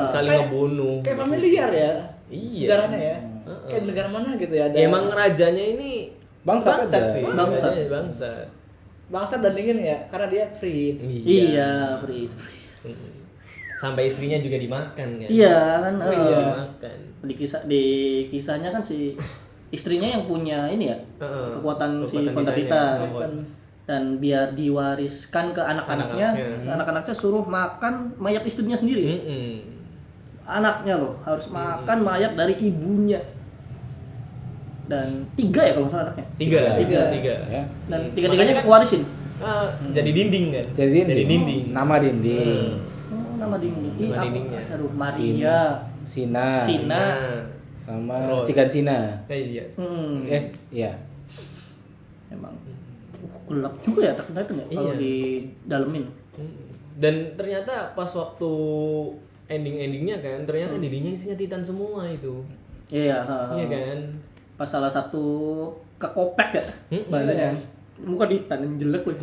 Saling Kayak- ngebunuh. Kayak familiar ya. Iya. Sejarahnya ya. Kayak negara mana gitu ya. Ada Ya, emang rajanya ini Bangsat aja. sih. Bangsat. Rajanya bangsat. bangsa dandingin ya karena dia free. Iya, Fritz. Sampai istrinya juga dimakan kan. Iya kan. Iya, dimakan. Di kisahnya kan si istrinya yang punya ini ya kekuatan si Founder Titannya. Titan. Dan biar diwariskan ke anak-anaknya, anak-anaknya suruh makan mayat istrinya sendiri. Anaknya loh harus makan mayat dari ibunya. Dan 3 ya kalau nggak salah anaknya. Tiga. Ya. Dan tiga-tiganya warisin. Jadi dinding kan. Jadi dinding. Nama dinding. Oh, nama dinding. Nama dindingnya. Aduh, Maria. Sina. Sina. Sama Rose. si Kancina. Iya. Iya. Emang gelap juga ya Attack on Titan ya kalau Iya. di dalemin. Dan ternyata pas waktu endingnya kan, ternyata dirinya isinya Titan semua itu. Iya. Iya kan. Pas salah satu kekopek ya bahasanya. Muka Titan yang jelek loh.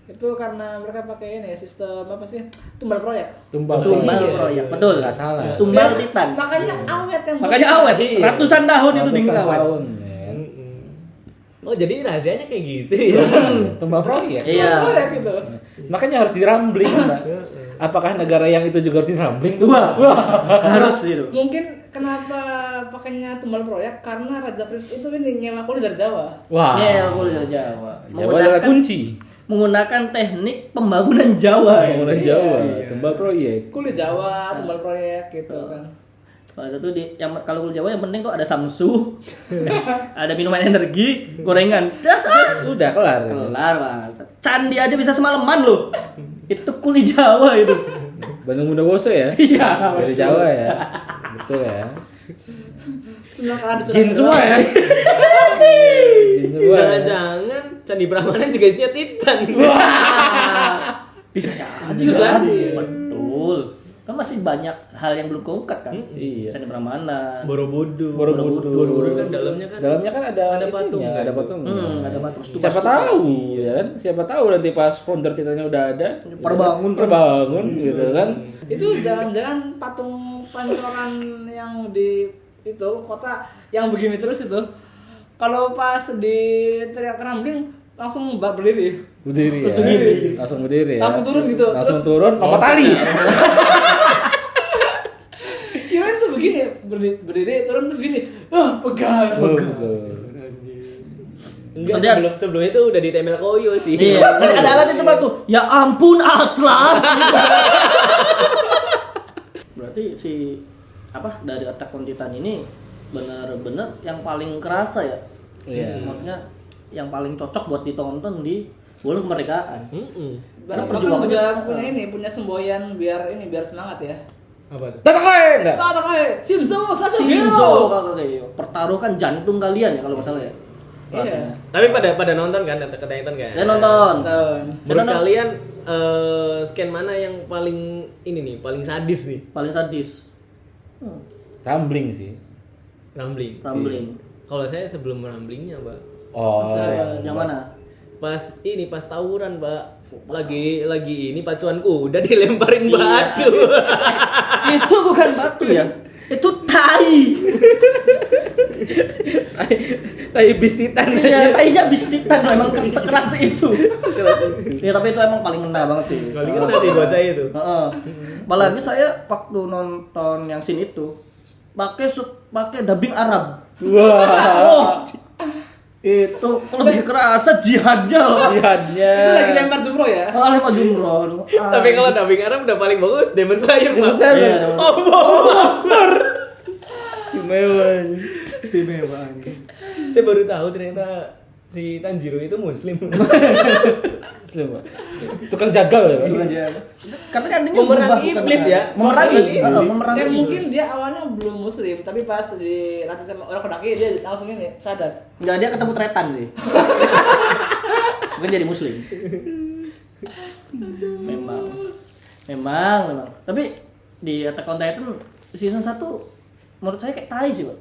Itu karena mereka pakai ini ya, sistem apa sih? Tumbal proyek. Tumbal Proyek. Betul. Nggak salah. Tumbal Biar- Titan. Makanya awet yang Makanya awet. Ratusan tahun itu tinggal Ratusan awet. tahun. ya. Oh, jadi rahasianya kayak gitu ya. Tumbal proyek. Iya. proyek gitu. Makanya harus dirambling, Mbak. Apakah negara yang itu juga harus dirambling? Harus itu. Mungkin kenapa pakainya tumbal proyek karena Raja Fritz itu ini nyewa kulit dari Jawa. Wah. Iya, aku dari Jawa. Jawa adalah kunci. menggunakan teknik pembangunan Jawa. Pembangunan Jawa, tumbal proyek. Kulit Jawa, tumbal proyek gitu kan. Kalau itu kalau kulit Jawa yang penting kok ada samsu, ada minuman energi, gorengan, Udah kelar. kelar banget. Candi aja bisa semalaman loh. Itu kulit Jawa itu. Bandung Bondowoso ya? Iya. Dari Jawa ya. Betul ya. Semua kan Jin semua ya. Jin semua. Jangan-jangan Candi Prambanan juga isinya Titan. Bisa jadi. jadi. Betul. Kan masih banyak hal yang belum keungkap kan. Iya. Candi Prambanan. Borobudur. Borobudur kan dalamnya kan. Dalamnya kan ada patung. itunya, ada patung. Ada batu. Siapa tahu ya kan? Siapa tahu nanti pas founder Titannya udah ada, perbangun gitu kan. Itu jangan-jangan patung pancoran yang di itu kota yang begini terus itu. Kalau pas di teriak rambling langsung berdiri. Berdiri ya. Langsung berdiri ya. Langsung turun gitu. Langsung Terus turun lompat tali. kirain tuh begini, berdiri turun terus gini. Pegang. Enggak, sebelum itu udah ditempel koyo sih. Iya, ada alat itu Pak tuh. Ya ampun Atlas. Berarti si dari Attack on Titan ini benar-benar yang paling kerasa ya. Iya. Maksudnya yang paling cocok buat ditonton di bulan kemerdekaan. Karena Karena juga punya semboyan biar semangat ya. Apa tuh? Tatakai enggak? Kata Shinzo Sasuke. Shinzo kakak pertaruhkan jantung kalian ya kalau nggak salah ya. Iya. Tapi pada nonton kan Attack on Titan kan? Ya nonton. Menurut kalian scan mana yang paling paling sadis nih? Paling sadis. Rambling sih. Rambling. Kalau saya sebelum ramblingnya, Mbak. Oh. Yang mana? Pas tawuran, Mbak. Lagi ini pacuanku udah dilemparin batu. Itu bukan batu ya. Itu tai. Tai bis Titan. Iya, tainya bis Titan memang sekeras itu. Ya tapi itu emang paling ngena banget sih. Paling kena sih buat saya itu. Heeh. Apalagi saya waktu nonton yang scene itu pakai dubbing Arab. Wah. Itu lebih kerasa jihadnya loh. Jihadnya. Itu lagi lempar jumroh ya. Lempar jumroh. Tapi kalau dubbing Arab udah paling bagus Demon Slayer, Pak. Iya, Istimewa. Saya baru tahu ternyata si Tanjiro itu muslim. Muslim, Pak. Tukang jagal ya, Pak. Karena kan ini Memerangi iblis ya. Memerangi Ya iblis. mungkin dia awalnya belum muslim, tapi pas dilatih sama orang Kodaki dia langsung sadar. Enggak, dia ketemu tretan sih. Mungkin jadi muslim. Memang. Tapi di Attack on Titan season 1 menurut saya kayak tai sih, Pak.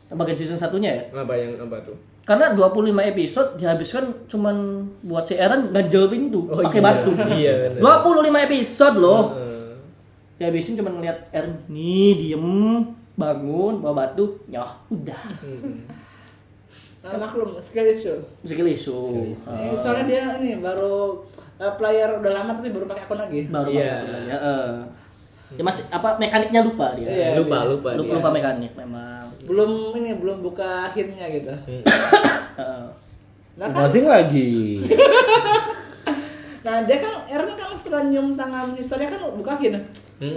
Bagian season 1-nya ya. Apa tuh? Karena 25 episode dihabiskan cuman buat si Eren ganjel pintu pakai batu. Iya, benar. 25 episode loh. Dihabisin cuman ngeliat Eren nih diem, bangun, bawa batu, ya udah. Nah, maklum, skill issue. Soalnya dia ini baru player udah lama tapi baru pakai akun lagi. Baru Iya. pakai lagi. Ya masih mekaniknya lupa dia. Iya, Lupa mekanik memang. Belum buka hintnya gitu. Nah kan, Masing lagi. nah dia kan Eren kan setelah nyium tangan historia kan buka hint.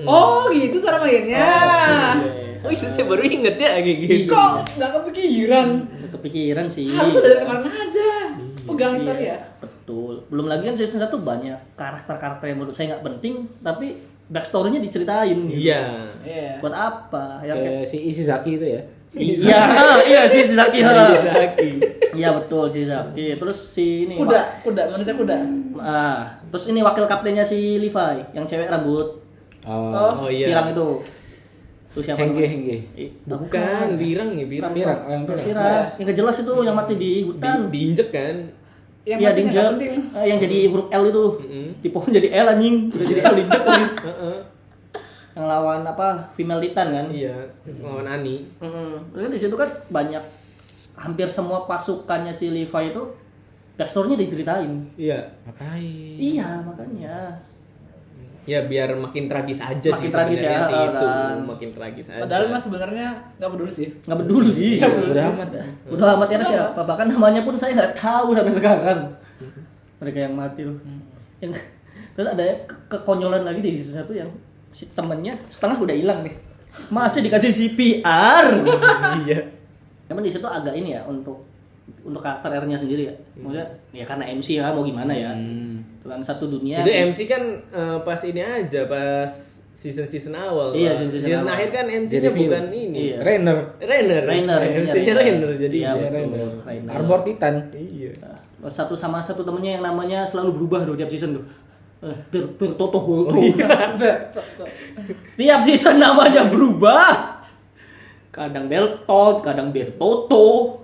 Oh gitu cara mainnya. Oh itu saya baru inget ya kayak gitu. Kok nggak Kepikiran sih. Harusnya dari kemarin aja pegang historia. Betul. Belum lagi kan season 1 banyak karakter-karakter yang menurut saya nggak penting tapi backstory-nya diceritain gitu. Iya. Buat apa? Ya Kayak si Ishizaki itu ya. Iya si Shizaki. Shizaki. Iya betul si Shizaki. Terus si ini Kuda, manusia kuda. Terus ini wakil kaptennya si Levi yang cewek rambut Oh iya. pirang itu. Terus yang Hengge. Bukan, birang. Pirang. Oh, yang pirang. Pirang. Yang gak jelas itu yang mati di hutan. Diinjek kan? Yang Iya penting diinjek. nggak penting. Yang jadi huruf L itu. Di pohon jadi L anjing. Udah jadi L diinjek lagi. Yang lawan female Titan kan? Iya, lawan Ani. Terus di situ kan banyak hampir semua pasukannya si Levi itu backstory-nya diceritain. Iya. Ngapain? Iya, makanya. Ya biar makin tragis aja Makin sih tragis sebenarnya ya, sih itu. kan. Makin tragis aja. Padahal mas sebenarnya nggak peduli sih. Nggak peduli. Udah amat. Udah amat ya siapa? Bahkan namanya pun saya nggak tahu sampai sekarang. Mereka yang mati loh. Yang terus ada kekonyolan lagi di season 1 yang si temennya setengah udah hilang nih. Masih dikasih CPR. Iya. Cuman di situ agak ini ya untuk karakter R-nya sendiri ya. Maksudnya ya karena MC lah mau gimana ya. Dengan satu dunia. Itu MC kan pas ini aja pas season awal. Iya, Pak. season awal. akhir kan MC-nya bukan ini. Iya. Rainer. Rainer MC-nya Rainer jadi Iya, betul. Rainer. Rainer. Arbor Titan. iya. Satu sama satu temennya yang namanya selalu berubah tuh tiap season tuh. Bertoto Holto. Tiap season namanya berubah. Kadang Bertolt, kadang Bertoto.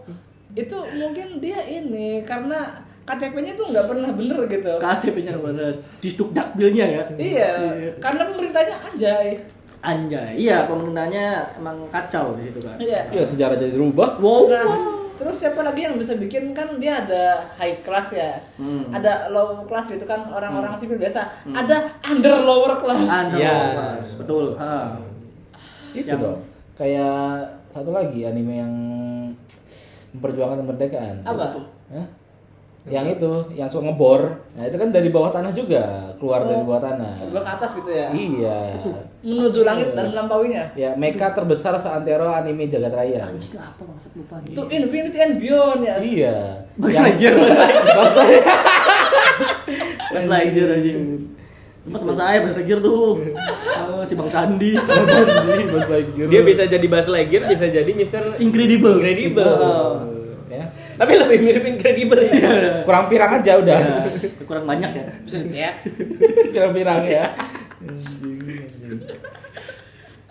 Itu mungkin dia ini karena KTP-nya tuh nggak pernah bener gitu. KTP-nya bener. Di stuk dakbilnya ya. Iya, karena pemerintahnya anjay. Anjay, iya pemerintahnya emang kacau di situ kan. Iya. Ya sejarah jadi berubah. Wow. Nah, terus siapa lagi yang bisa bikin kan dia ada high class ya, ada low class gitu kan orang-orang sipil biasa, ada under lower class. Anda Iya. betul. Ha. Itu Yang- dong. Kayak satu lagi anime yang memperjuangkan kemerdekaan. Apa? Hah? Yang itu, yang suka ngebor. Nah, itu kan dari bawah tanah juga, keluar dari bawah tanah. Terbang ke atas gitu ya, Iya. menuju langit dan melampauinya. Ya, mecha terbesar seantero anime jagat raya. Anjing apa maksud lupa Itu Infinity and Beyond ya. Iya. Bas Yang- Lightyear. Bas Lightyear. Bas Lightyear anjing. Teman saya Bas Lightyear tuh. Si Bang Sandi. Bas Lightyear. Dia bisa jadi Buzz Lightyear, bisa jadi Mr. Incredible. Ya. Tapi lebih mirip Incredible sih. Kurang pirang aja udah. Ya, kurang banyak ya. Bisa dicek. Pirang-pirang ya.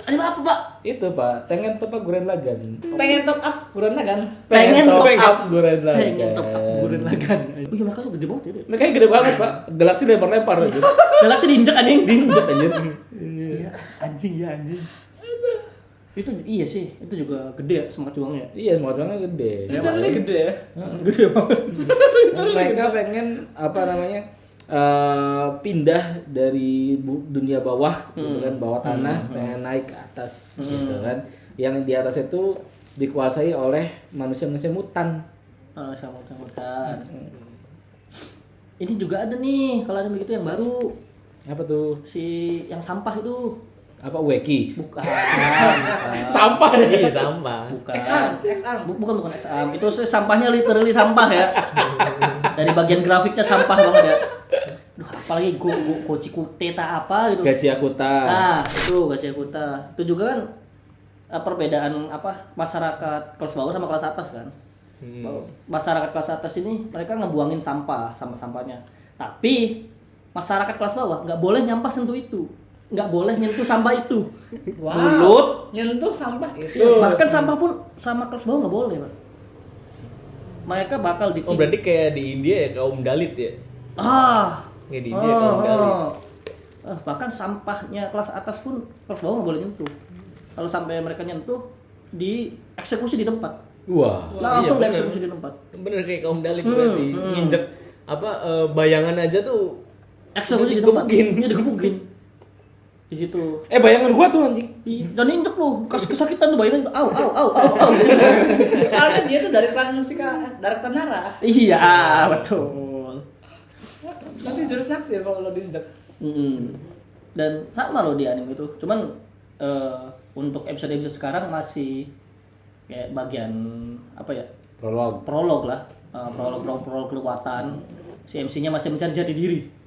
Anime apa, Pak? Itu, Pak. Tengen Toppa Gurren Lagann. Pengen top up Gurren Lagann. Pengen top up Gurren Pengen Lagann. top up Gurren Lagann. Oh iya mereka tuh gede banget ya. Mereka gede banget, Pak. Galaksi lempar-lempar aja. Galaksi diinjek anjing. Diinjak aja. Iya, anjing ya anjing. Itu iya sih, itu juga gede ya semangat juangnya. Iya, semua orangnya gede. Literally gede ya. Gede banget. Mereka pengen apa namanya? Pindah dari dunia bawah gitu kan, bawah tanah, pengen naik ke atas gitu kan. Yang di atas itu dikuasai oleh manusia-manusia mutan. Sama hutan. Ini juga ada nih kalau ada begitu yang baru, Apa tuh? si yang sampah itu. Apa Weki? Bukan. Sampah deh. Iya sampah. Bukan. X-Arm. Bukan X-Arm. Itu sampahnya literally sampah ya. Dari bagian grafiknya sampah banget ya. Duh, apalagi Gochi Kute tak apa gitu. Gaji Akuta. Nah, itu Gachi Akuta. Itu juga kan perbedaan apa masyarakat kelas bawah sama kelas atas kan. Masyarakat kelas atas ini mereka ngebuangin sampahnya. Tapi masyarakat kelas bawah nggak boleh nyampah sentuh itu. Nggak boleh nyentuh sampah itu. Wow. Mulut. Nyentuh sampah itu. Bahkan sampah pun sama kelas bawah nggak boleh, Pak. Mereka bakal di. Oh berarti kayak di India ya kaum Dalit ya? Kayak di India kaum Dalit. Bahkan sampahnya kelas atas pun kelas bawah nggak boleh nyentuh. Kalau sampai mereka nyentuh, dieksekusi di tempat. Wah. Langsung iya, bener. dieksekusi di tempat. Bener kayak kaum Dalit berarti nginjek apa bayangan aja tuh Eksekusi di tempat. digebukin. Iya digebukin. Di situ. Bayangan gua tuh anjing. Dan injek lu, kasih kesakitan tuh bayangin tuh. Au. Soalnya dia tuh dari klan dari Tenara. Iya, betul. Nanti jurus naktir kalau lo diinjek. Dan sama loh di anime itu. Cuman untuk episode-episode sekarang masih kayak bagian apa ya? Prolog lah. Prolog kekuatan. Si MC-nya masih mencari jati diri.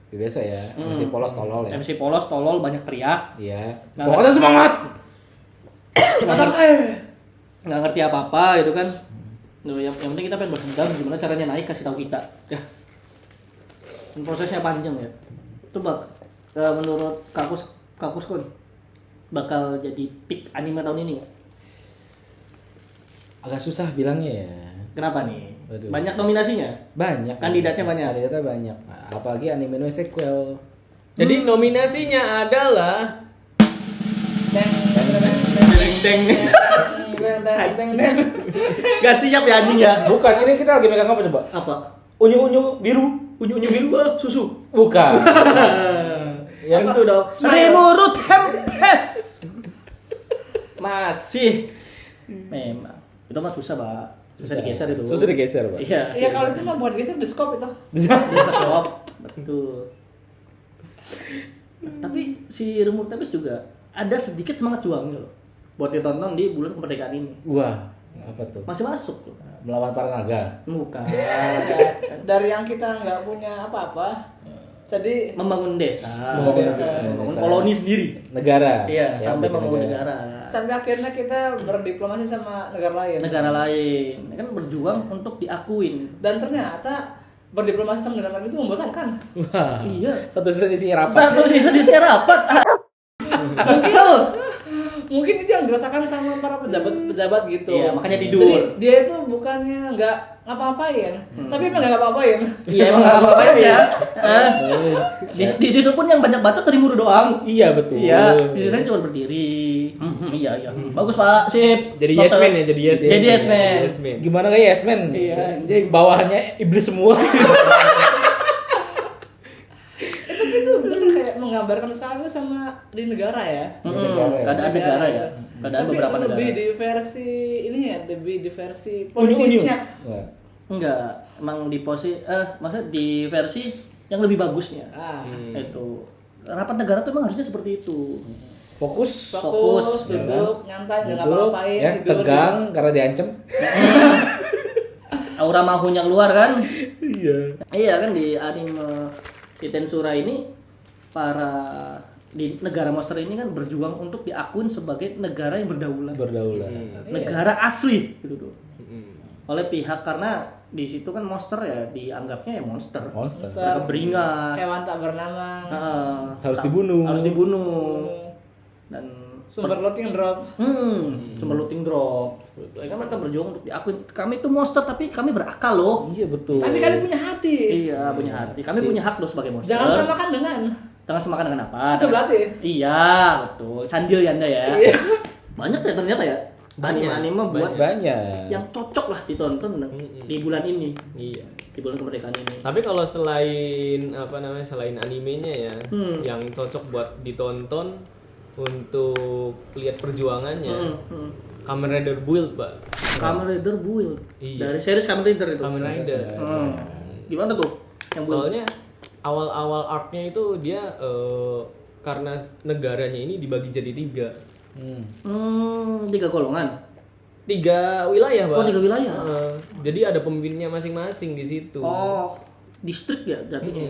Biasa ya. MC polos tolol ya. MC polos, tolol, banyak teriak. Iya. Nggak Pokoknya semangat. Nggak ngerti apa-apa gitu kan. Yang penting kita pengen berendam gimana caranya naik kasih tahu kita. Ya. Dan prosesnya panjang ya. Itu menurut Kakus Kun bakal jadi peak anime tahun ini ya? Agak susah bilangnya ya. Kenapa nih? Waduh. Banyak nominasinya? Banyak. Kandidatnya banyak? Kandidatnya banyak. Nah, apalagi anime sequel. Jadi nominasinya adalah Gak siap ya anjing ya? Bukan, ini kita lagi megang apa coba? Apa? Unyu-unyu biru. Unyu-unyu biru susu? Bukan. Yang itu dong. Remurut Hempes. Masih. Memang. Itu mah susah, Pak. susah digeser itu. Susah digeser, Pak. Iya. Iya kalau itu mah buat geser di scope itu. Jawab betul. Tapi si Remote Tapes juga ada sedikit semangat juangnya loh buat ditonton di bulan kemerdekaan ini. Wah, apa tuh? Masih masuk loh. Melawan para naga. Bukan. Dari yang kita nggak punya apa-apa, jadi Membangun desa. Membangun Membangun desa. koloni sendiri. Negara. Iya, Ya, sampai bikin membangun negara. sampai akhirnya kita berdiplomasi sama negara lain. Negara lain kan berjuang untuk diakuin. Dan ternyata berdiplomasi sama negara lain itu membosankan. Wah. Iya. Satu sisi isi rapat. Satu sisa di rapat. Kesel. Mungkin itu yang dirasakan sama para pejabat-pejabat gitu. Iya, makanya tidur. Jadi dia itu bukannya nggak ngapa-ngapain, tapi emang nggak ngapa-ngapain. Iya emang nggak apa-apa ya. Di situ pun yang banyak bacot dari murid doang. Iya, betul. Iya, di sisanya cuma berdiri. Iya. Bagus Pak, sip. Jadi yes man ya, jadi yes man. Jadi yes man. Yes man. Gimana kayak Yes Man? Iya, Bawahannya iblis semua. Itu bener kayak menggambarkan sekarang sama di negara ya. Keadaan negara ya. Keadaan Tapi beberapa negara. lebih di versi ini ya, lebih di versi Unyu-unyu. politisnya. Wah. Enggak, emang di maksudnya di versi yang lebih bagusnya. Ah, Itu. Rapat negara tuh emang harusnya seperti itu. Fokus. fokus, ya duduk, kan? nyantai, nggak Duduk, ngapa-ngapain, ya, tidur. tegang karena diancam. Aura mahunya keluar kan? Iya. Iya kan di anime si Tensura ini para di negara monster ini kan berjuang untuk diakuin sebagai negara yang berdaulat. Berdaulat. Negara asli gitu tuh. Oleh pihak karena di situ kan monster ya dianggapnya ya monster. Monster. Mereka beringas. Hewan tak bernama. Harus dibunuh. Harus dibunuh. Dan Sumber looting drop. sumber looting drop. Kan mereka berjuang untuk diakuin kami itu monster tapi kami berakal loh. Iya, betul. Tapi kalian punya hati. Iya, punya hati. Kami punya hak loh sebagai monster. Jangan samakan dengan Jangan semakan dengan apa? sebelatih. Iya, betul. Candil ya Anda ya. Iya. Banyak ya ternyata ya. Anime buat banyak. yang cocok lah ditonton di bulan ini. Iya. Di bulan kemerdekaan ini. Tapi kalau selain selain animenya ya, yang cocok buat ditonton untuk lihat perjuangannya, Kamen Rider Build, Pak. Kamen Rider Build. Iya. Dari series Kamen Rider itu. Kamen Rider. Gimana tuh? Yang Build? Soalnya awal-awal arc-nya itu dia karena negaranya ini dibagi jadi 3. 3 golongan. 3 wilayah, Pak. Oh, 3 wilayah. Jadi ada pemimpinnya masing-masing di situ. Oh, distrik ya jadinya.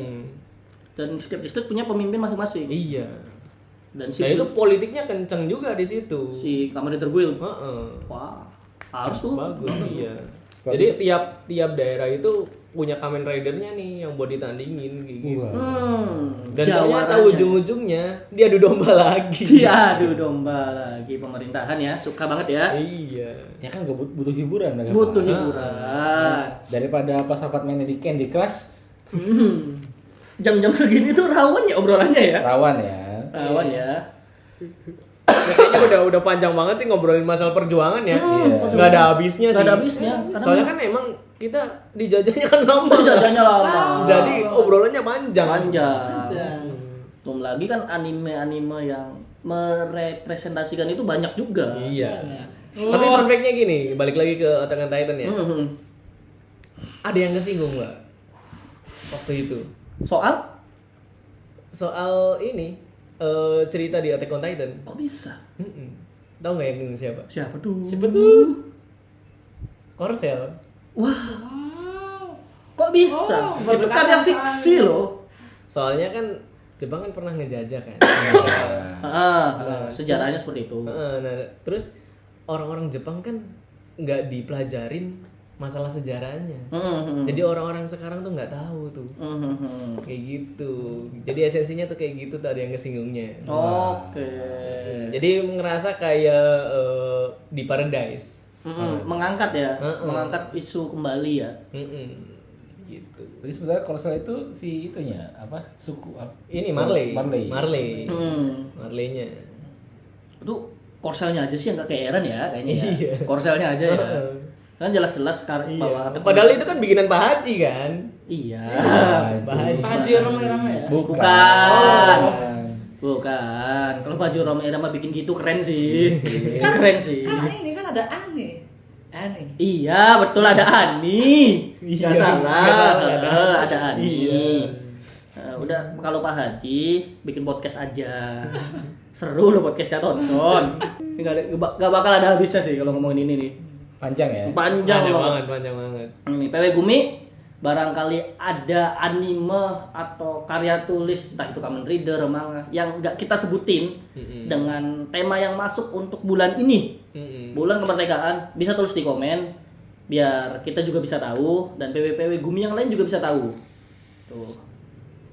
Dan setiap distrik punya pemimpin masing-masing. Iya. Dan Dan itu politiknya kenceng juga di situ. si Kamen Rider Build. Heeh. Wah, harus tuh. Bagus, iya. Jadi tiap daerah itu punya Kamen Rider-nya nih yang buat ditandingin kayak gitu. Dan ternyata Jawarannya. ujung-ujungnya dia adu domba lagi. Aduh domba lagi pemerintahan ya, suka banget ya. Iya. Ya kan butuh hiburan kan? Butuh hiburan. Daripada pas sahabat mainnya di Candy Crush, Jam-jam segini tuh rawan ya obrolannya ya. rawan ya. Rawan ya. Ya, kayaknya udah panjang banget sih ngobrolin masalah perjuangan ya. Nggak ada habisnya sih. Nggak ada habisnya. Karena Soalnya kan emang kita dijajahnya kan lama. Jajannya lama. Jadi obrolannya panjang. Panjang. Belum lagi kan anime-anime yang merepresentasikan itu banyak juga. Iya. Tapi fun fact-nya gini, balik lagi ke Attack on Titan ya. Ada yang kesinggung, Mbak. Waktu itu. Soal ini cerita di Attack on Titan. Kok bisa? Tahu nggak yang siapa? Siapa tuh? Siapa tuh? Korsel. Wah. Kok bisa? Itu karya fiksi loh. Soalnya kan Jepang kan pernah ngejajah kan. Sejarahnya seperti itu. Nah, terus orang-orang Jepang kan nggak dipelajarin masalah sejarahnya. Jadi orang-orang sekarang tuh nggak tahu tuh. Kayak gitu. Jadi esensinya tuh kayak gitu, tadi yang kesinggungnya. Oke. Jadi ngerasa kayak di Paradise. Mengangkat ya, mengangkat isu kembali ya. Gitu. Jadi sebenarnya Korsel itu si itunya apa? Suku apa? Ini Marley. Marley. Marley-nya. Itu korselnya aja sih yang gak keheran ya kayaknya ya. Iya. Korselnya aja ya. Kan jelas-jelas bahwa Padahal itu kan bikinan Pak Haji kan. iya. Pak Haji Roma-Rama ya? Bukan. Bukan. Kalau baju Roma Irama bikin gitu keren sih. Keren sih. Kan ini kan ada aneh. Ani. Iya, betul ada Ani. Iya, Nggak salah. nggak salah, Ada Ani. Iya. Udah kalau Pak Haji bikin podcast aja. Seru loh podcastnya, tonton. Nggak bakal ada habisnya sih kalau ngomongin ini nih. Panjang ya. Panjang Panjang banget. Ini PW Gumi, barangkali ada anime atau karya tulis, entah itu Kamen Rider, manga, yang nggak kita sebutin dengan tema yang masuk untuk bulan ini, bulan kemerdekaan, bisa tulis di komen, biar kita juga bisa tahu dan PW Gumi yang lain juga bisa tahu. Tuh.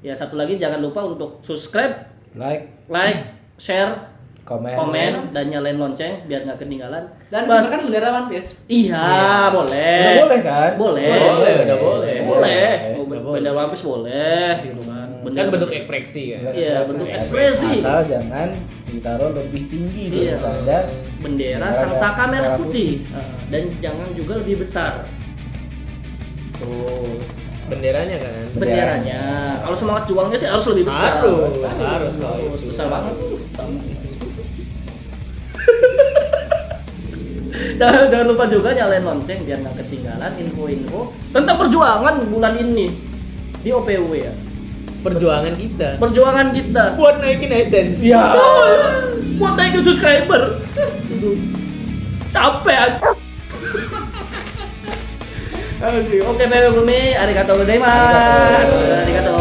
Ya satu lagi jangan lupa untuk subscribe, like, share, komen dan nyalain lonceng biar nggak ketinggalan. Dan kan bendera One Piece. Iya, boleh. Udah boleh kan? Boleh. Udah boleh. Boleh. Boleh. Benda One Piece boleh gitu kan. Kan bentuk ekspresi kan. Iya, bentuk ekspresi. Asal jangan ditaruh lebih tinggi Iya. daripada Bendera Sang Saka merah putih. Dan jangan juga lebih besar. tuh. Benderanya kan. Benderanya. Kalau semangat juangnya sih harus lebih besar. Harus kalau itu. Besar banget. Jangan lupa juga nyalain lonceng biar nggak ketinggalan info-info tentang perjuangan bulan ini di OPW ya. Perjuangan kita. Perjuangan kita Buat naikin esensi. ya buat naikin subscriber. Capek. Oke, PW Gumi, arigatou gozaimasu. Arigatou.